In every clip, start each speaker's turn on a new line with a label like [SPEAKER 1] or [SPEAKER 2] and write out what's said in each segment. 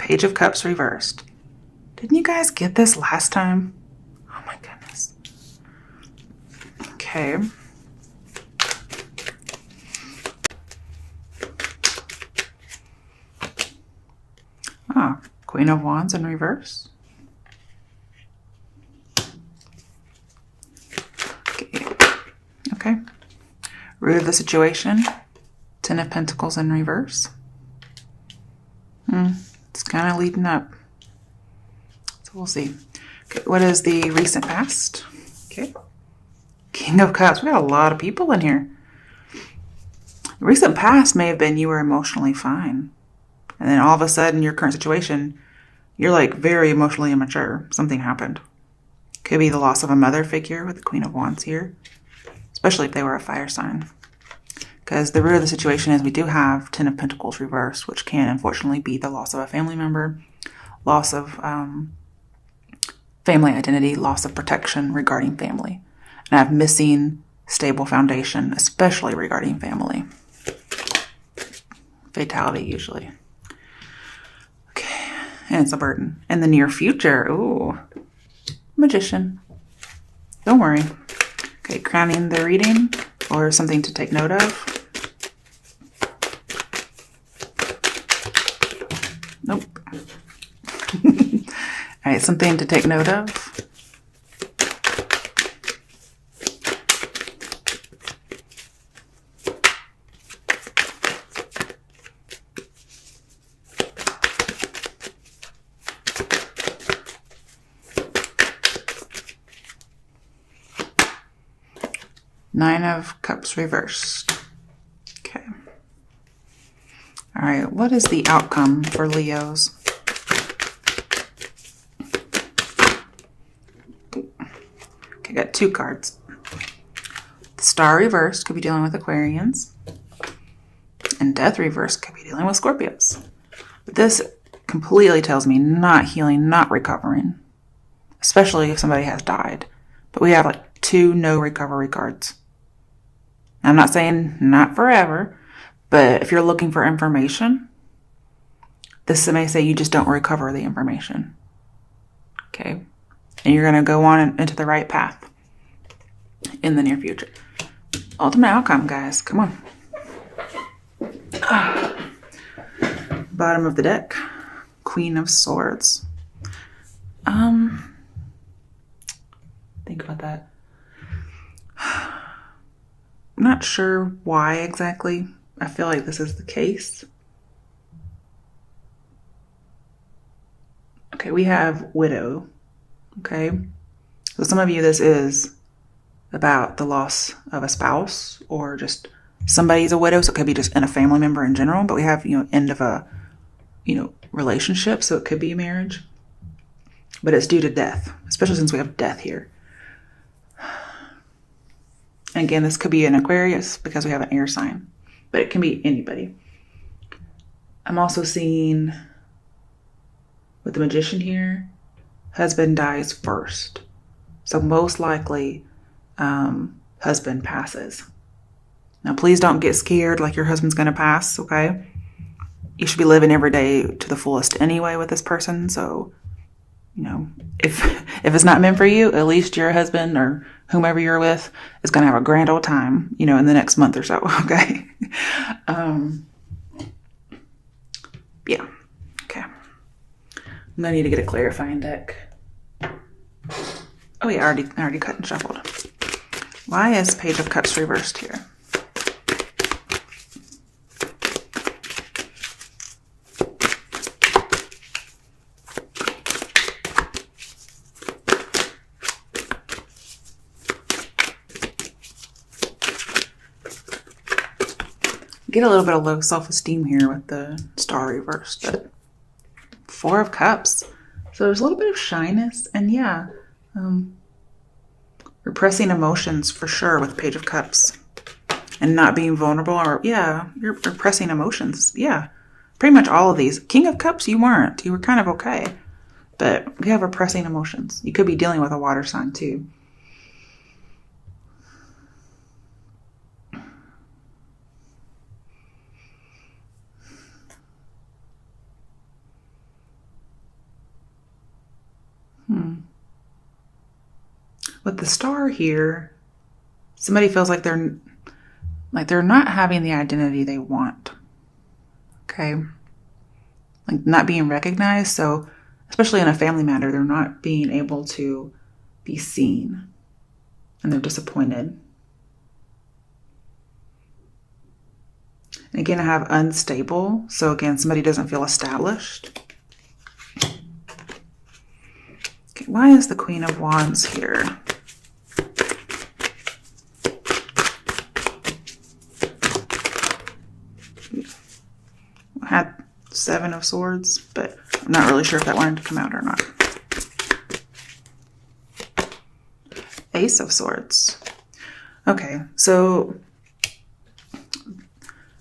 [SPEAKER 1] Page of Cups reversed. Didn't you guys get this last time? Oh my goodness. Okay. Ah, Queen of Wands in reverse. Okay. Root of the situation. Ten of Pentacles in reverse. It's kind of leading up. So we'll see. Okay, what is the recent past? Okay. King of Cups. We got a lot of people in here. The recent past may have been you were emotionally fine. And then all of a sudden, your current situation, you're like very emotionally immature. Something happened. Could be the loss of a mother figure with the Queen of Wands here. Especially if they were a fire sign. Because the root of the situation is we do have Ten of Pentacles reversed, which can unfortunately be the loss of a family member, loss of family identity, loss of protection regarding family. And I have missing stable foundation, especially regarding family. Fatality usually. Okay, and it's a burden. In the near future, ooh, Magician. Don't worry. Okay, crowning the reading or something to take note of. Nope. All right, something to take note of. Nine of Cups reversed. Okay. All right, what is the outcome for Leos? Okay, got two cards. The Star reversed could be dealing with Aquarians. And Death reversed could be dealing with Scorpios. But this completely tells me not healing, not recovering. Especially if somebody has died. But we have like two no recovery cards. I'm not saying not forever, but if you're looking for information, this may say you just don't recover the information. Okay? And you're going to go on into the right path in the near future. Ultimate outcome, guys. Come on. Bottom of the deck. Queen of Swords. Think about that. I'm not sure why exactly I feel like this is the case. Okay, we have widow. Okay, so some of you, this is about the loss of a spouse or just somebody's a widow. So it could be just in a family member in general, but we have, end of a, relationship. So it could be a marriage, but it's due to death, especially since we have death here. And again, this could be an Aquarius because we have an air sign, but it can be anybody. I'm also seeing with the Magician here, husband dies first. So most likely, husband passes. Now, please don't get scared like your husband's going to pass, okay? You should be living every day to the fullest anyway with this person. So, if it's not meant for you, at least your husband or whomever you're with is going to have a grand old time, in the next month or so, okay? Yeah, okay. I'm going to need to get a clarifying deck. Oh yeah, I already cut and shuffled. Why is Page of Cups reversed here? Get a little bit of low self-esteem here with the Star reversed, but Four of Cups. So there's a little bit of shyness and yeah, repressing emotions for sure with Page of Cups and not being vulnerable or yeah, you're repressing emotions. Yeah, pretty much all of these. King of Cups, you weren't. You were kind of okay, but we have repressing emotions. You could be dealing with a water sign too. With the Star here, somebody feels like they're not having the identity they want. Okay? Like not being recognized. So especially in a family matter, they're not being able to be seen. And they're disappointed. And again, I have unstable. So again, somebody doesn't feel established. Okay, why is the Queen of Wands here? I had Seven of Swords, but I'm not really sure if that wanted to come out or not. Ace of Swords. Okay, so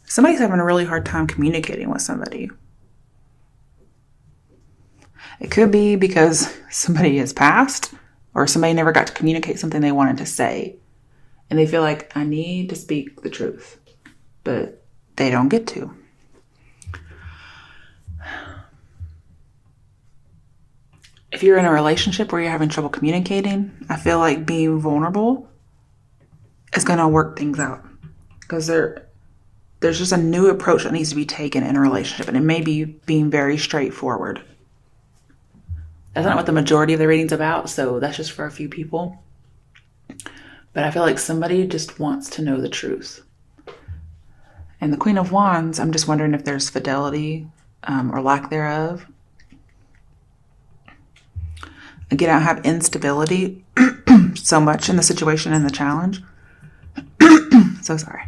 [SPEAKER 1] somebody's having a really hard time communicating with somebody. It could be because somebody has passed or somebody never got to communicate something they wanted to say. And they feel like, I need to speak the truth, but they don't get to. If you're in a relationship where you're having trouble communicating, I feel like being vulnerable is going to work things out. Because there's just a new approach that needs to be taken in a relationship. And it may be being very straightforward. That's not what the majority of the reading's about. So that's just for a few people. But I feel like somebody just wants to know the truth. And the Queen of Wands, I'm just wondering if there's fidelity or lack thereof. Again, I have instability so much in the situation and the challenge. So sorry.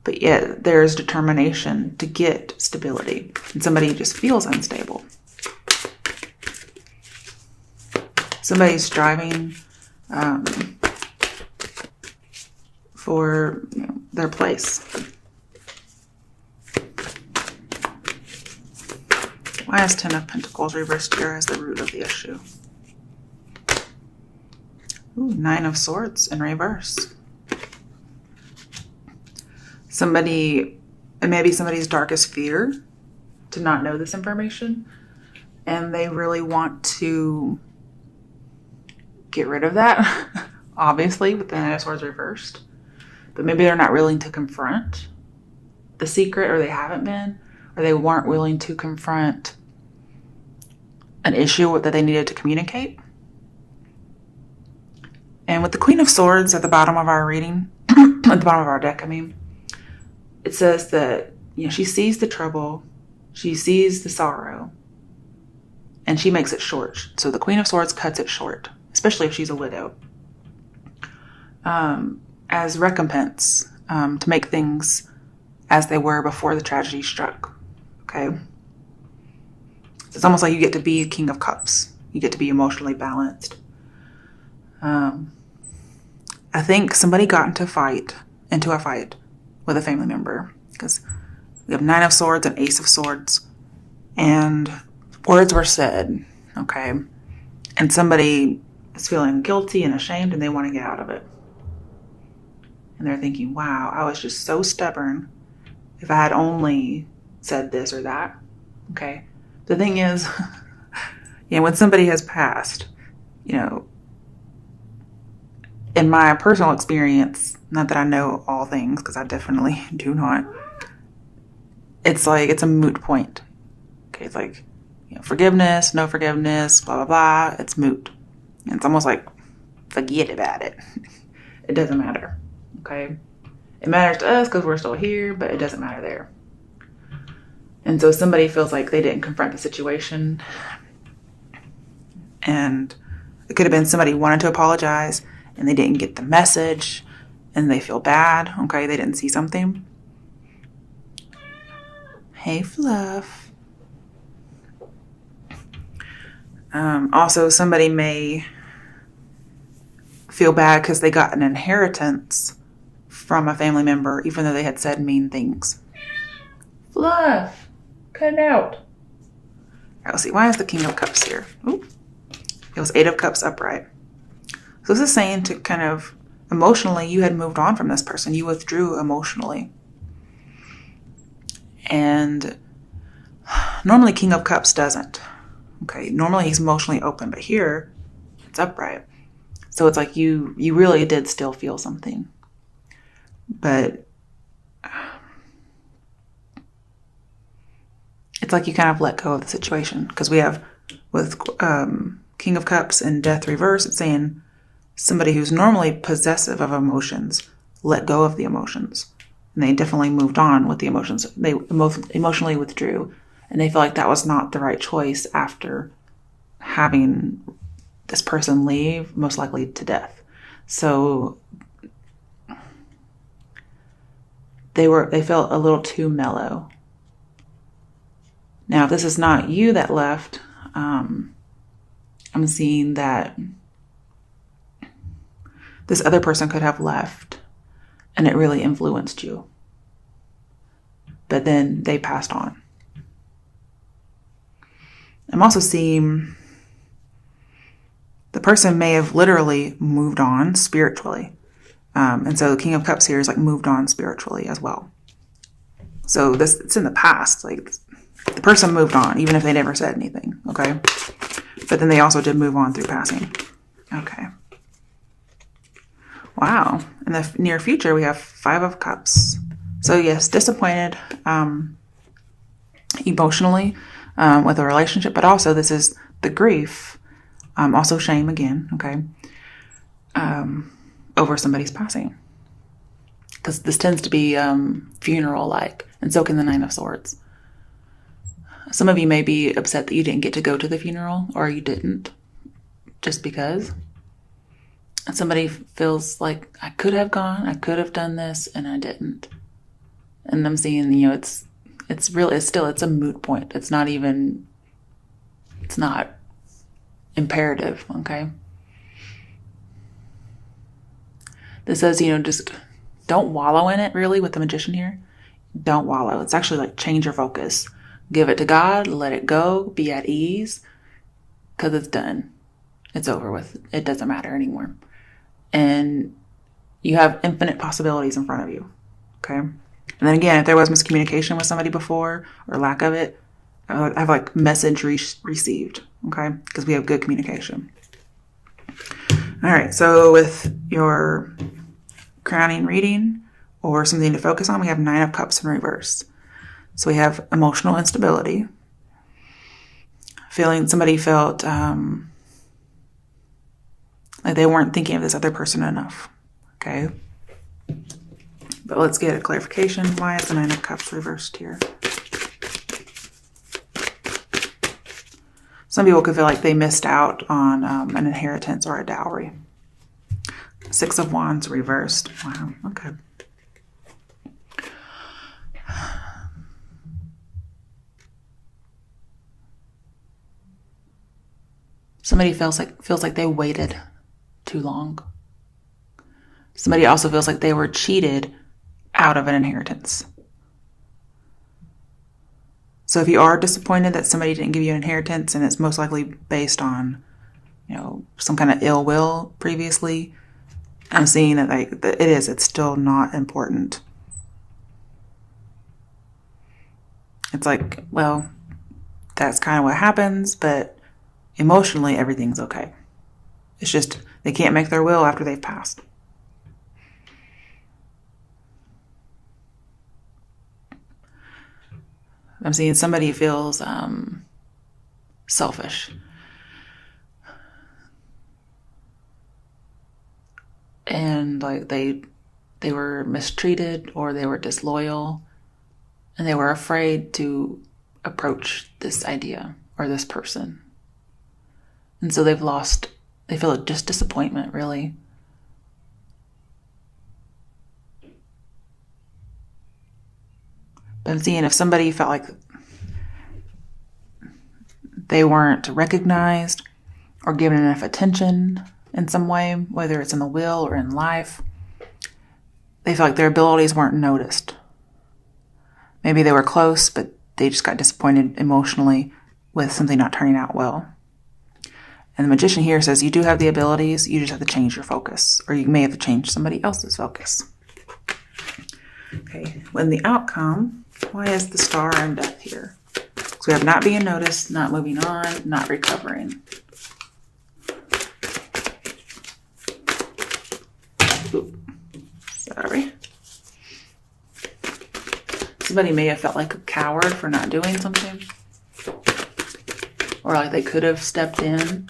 [SPEAKER 1] But yet there's determination to get stability. And somebody just feels unstable. Somebody's striving for their place. Why is Ten of Pentacles reversed here as the root of the issue? Ooh, Nine of Swords in reverse. Somebody, it may be somebody's darkest fear to not know this information. And they really want to get rid of that, obviously, with the Nine of Swords reversed. But maybe they're not willing to confront the secret, or they haven't been, or they weren't willing to confront an issue that they needed to communicate. And with the Queen of Swords at the bottom of our reading, at the bottom of our deck, it says that, she sees the trouble, she sees the sorrow, and she makes it short. So the Queen of Swords cuts it short, especially if she's a widow, as recompense, to make things as they were before the tragedy struck. Okay? It's almost like you get to be King of Cups. You get to be emotionally balanced. I think somebody got into a fight with a family member, because we have Nine of Swords and Ace of Swords, and words were said, okay? And somebody is feeling guilty and ashamed, and they want to get out of it. And they're thinking, wow, I was just so stubborn. If I had only said this or that, okay? The thing is, when somebody has passed, in my personal experience, not that I know all things, because I definitely do not, it's like, it's a moot point. Okay, it's like, forgiveness, no forgiveness, blah, blah, blah, it's moot. And it's almost like, forget about it. It doesn't matter, okay? It matters to us because we're still here, but it doesn't matter there. And so somebody feels like they didn't confront the situation. And it could have been somebody wanted to apologize and they didn't get the message and they feel bad. Okay, they didn't see something. Hey, Fluff. Also, somebody may feel bad because they got an inheritance from a family member, even though they had said mean things. Fluff. Cut it out. All right, let's see. Why is the King of Cups here? Ooh. It was Eight of Cups upright. So this is saying to kind of emotionally, you had moved on from this person. You withdrew emotionally. And normally King of Cups doesn't. Okay, normally he's emotionally open, but here it's upright. So it's like you really did still feel something. But it's like you kind of let go of the situation. Because we have with King of Cups and Death reverse, it's saying somebody who's normally possessive of emotions let go of the emotions. And they definitely moved on with the emotions. They emotionally withdrew. And they feel like that was not the right choice after having this person leave, most likely to death. So they felt a little too mellow. Now, if this is not you that left, I'm seeing that this other person could have left and it really influenced you. But then they passed on. I'm also seeing the person may have literally moved on spiritually. And so the King of Cups here is like moved on spiritually as well. So it's in the past. Like the person moved on, even if they never said anything. Okay. But then they also did move on through passing. Okay. Wow. In the near future, we have 5 of Cups. So yes, disappointed emotionally with a relationship, but also this is the grief, also shame again, okay, over somebody's passing. Because this tends to be funeral-like, and so can the 9 of Swords. Some of you may be upset that you didn't get to go to the funeral, or you didn't, just because. Somebody feels like, I could have gone, I could have done this, and I didn't. And I'm seeing, it's a moot point. It's not imperative, okay? This says, just don't wallow in it, really, with the Magician here. Don't wallow. It's actually like change your focus. Give it to God, let it go, be at ease, because it's done. It's over with. It doesn't matter anymore. And you have infinite possibilities in front of you, okay? And then again, if there was miscommunication with somebody before, or lack of it, I have like message received, okay? Because we have good communication. All right, so with your crowning reading or something to focus on, we have 9 of Cups in reverse. So we have emotional instability. Somebody felt like they weren't thinking of this other person enough, okay? But let's get a clarification. Why is the 9 of Cups reversed here? Some people could feel like they missed out on an inheritance or a dowry. 6 of Wands reversed. Wow, okay. Somebody feels like they waited too long. Somebody also feels like they were cheated out of an inheritance. So if you are disappointed that somebody didn't give you an inheritance, and it's most likely based on, some kind of ill will previously, I'm seeing that it's still not important. It's like, well, that's kind of what happens, but emotionally everything's okay. It's just they can't make their will after they've passed. I'm seeing somebody feels selfish. And like they were mistreated or they were disloyal, and they were afraid to approach this idea or this person. And so they feel just disappointment, really. But I'm seeing if somebody felt like they weren't recognized or given enough attention in some way, whether it's in the will or in life, they felt like their abilities weren't noticed. Maybe they were close, but they just got disappointed emotionally with something not turning out well. And the Magician here says you do have the abilities, you just have to change your focus, or you may have to change somebody else's focus. Okay, when the outcome, why is the Star and Death here? Because So we have not being noticed, not moving on, not recovering. Oop. Sorry. Somebody may have felt like a coward for not doing something. Or like they could have stepped in.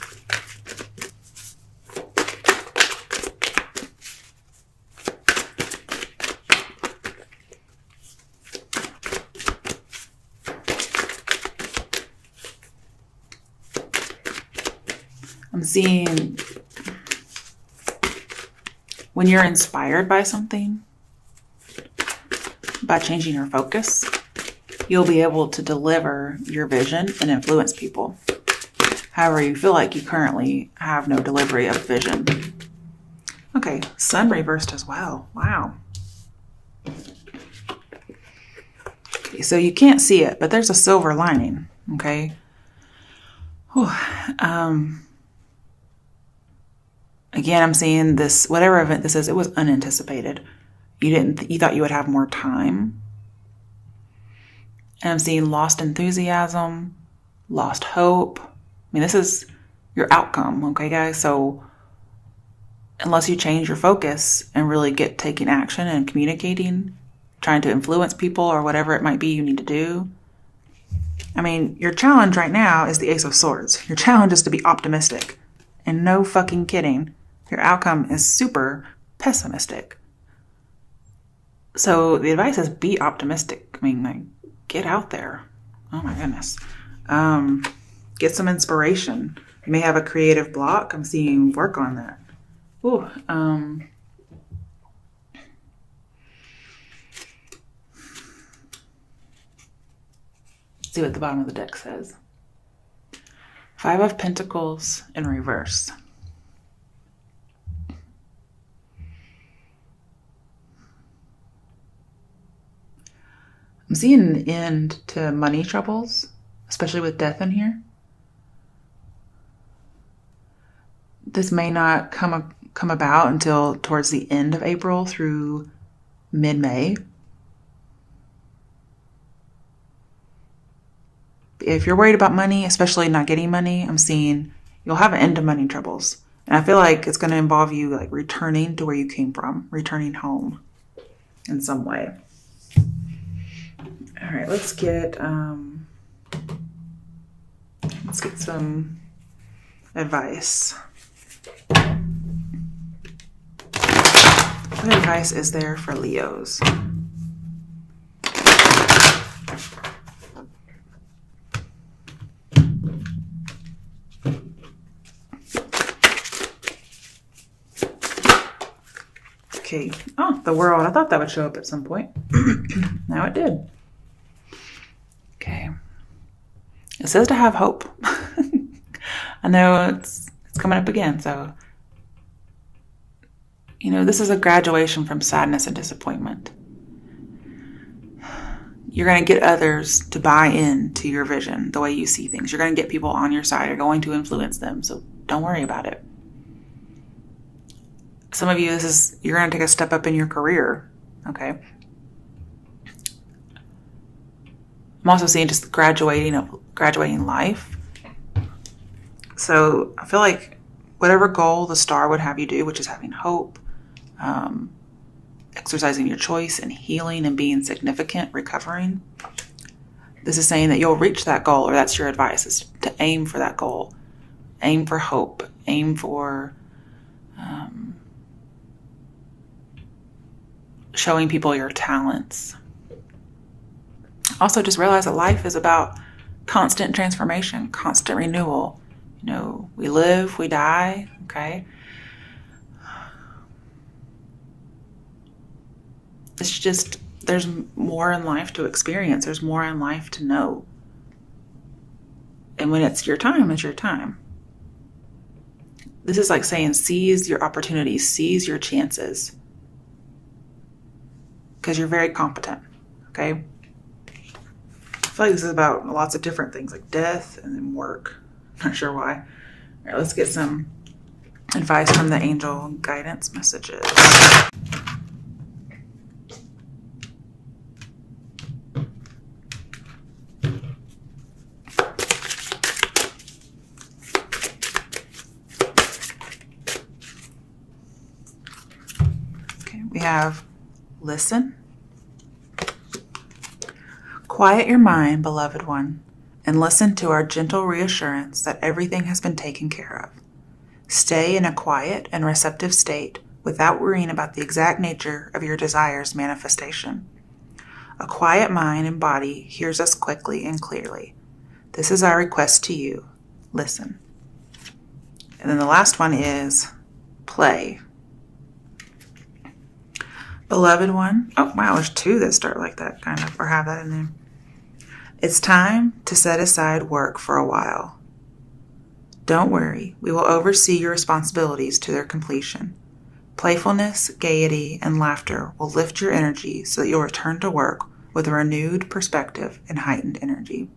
[SPEAKER 1] I'm seeing when you're inspired by something, by changing your focus, you'll be able to deliver your vision and influence people. However, you feel like you currently have no delivery of vision. Okay, sun reversed as well. Wow. Okay, so you can't see it, but there's a silver lining. Okay. Whew. Again, I'm seeing this, whatever event this is, it was unanticipated. You thought you would have more time. And I'm seeing lost enthusiasm, lost hope. I mean, this is your outcome, okay, guys? So unless you change your focus and really get taking action and communicating, trying to influence people or whatever it might be you need to do. I mean, your challenge right now is the Ace of Swords. Your challenge is to be optimistic. And no fucking kidding, your outcome is super pessimistic. So the advice is be optimistic. I mean, like, get out there. Oh my goodness. Get some inspiration. You may have a creative block. I'm seeing work on that. Ooh, let's see what the bottom of the deck says. 5 of Pentacles in reverse. I'm seeing an end to money troubles, especially with death in here. This may not come about until towards the end of April through mid-May. If you're worried about money, especially not getting money, I'm seeing you'll have an end to money troubles. And I feel like it's going to involve you like returning to where you came from, returning home in some way. All right, let's get some advice. What advice is there for Leos? Okay. Oh, the World. I thought that would show up at some point. Now it did. Okay. It says to have hope. I know it's coming up again, so this is a graduation from sadness and disappointment. You're going to get others to buy into your vision, the way you see things. You're going to get people on your side. You're going to influence them, so don't worry about it. Some of you, you're going to take a step up in your career, okay? I'm also seeing just graduating life. So I feel like whatever goal the star would have you do, which is having hope, exercising your choice and healing and being significant, recovering, this is saying that you'll reach that goal, or that's your advice, is to aim for that goal. Aim for hope. Aim for showing people your talents. Also, just realize that life is about constant transformation, constant renewal. We live, we die, okay? It's just, there's more in life to experience. There's more in life to know. And when it's your time, it's your time. This is like saying seize your opportunities, seize your chances. Because you're very competent, okay? I feel like this is about lots of different things, like death and then work. Not sure why. All right, let's get some advice from the angel guidance messages. have listen. Quiet your mind, beloved one, and listen to our gentle reassurance that everything has been taken care of. Stay in a quiet and receptive state without worrying about the exact nature of your desire's manifestation. A quiet mind and body hears us quickly and clearly. This is our request to you. Listen. And then the last one is play. Beloved one. Oh, wow, there's two that start like that, kind of, or have that in there. It's time to set aside work for a while. Don't worry, we will oversee your responsibilities to their completion. Playfulness, gaiety, and laughter will lift your energy so that you'll return to work with a renewed perspective and heightened energy.